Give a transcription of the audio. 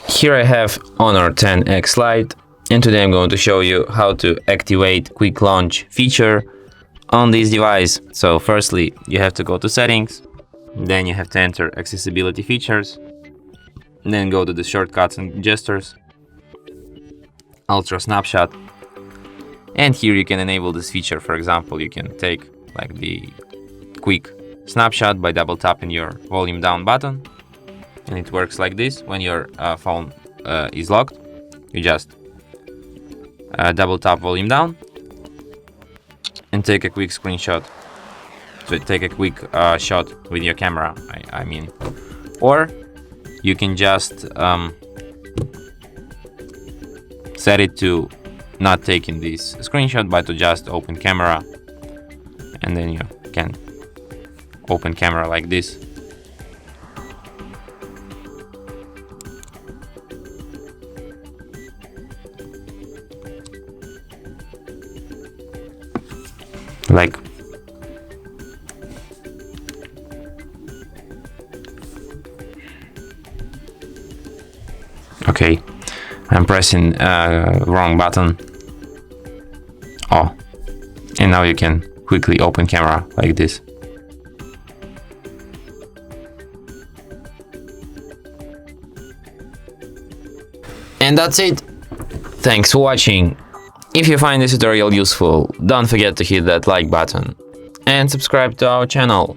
Here I have Honor 10X Lite, and today I'm going to show you how to activate quick launch feature on this device. So firstly, you have to go to settings, then you have to enter accessibility features, then go to the shortcuts and gestures, ultra snapshot, and here you can enable this feature. For example, you can take like the quick snapshot by double tapping your volume down button, and it works like this. When your phone is locked, you just double tap volume down and take a quick screenshot. So take a quick shot with your camera, I mean. Or you can just set it to not taking this screenshot, but to just open camera, and then you can open camera like this. Like okay, I'm pressing wrong button. Oh, and now you can quickly open camera like this. And that's it. Thanks for watching. If you find this tutorial useful, don't forget to hit that like button and subscribe to our channel.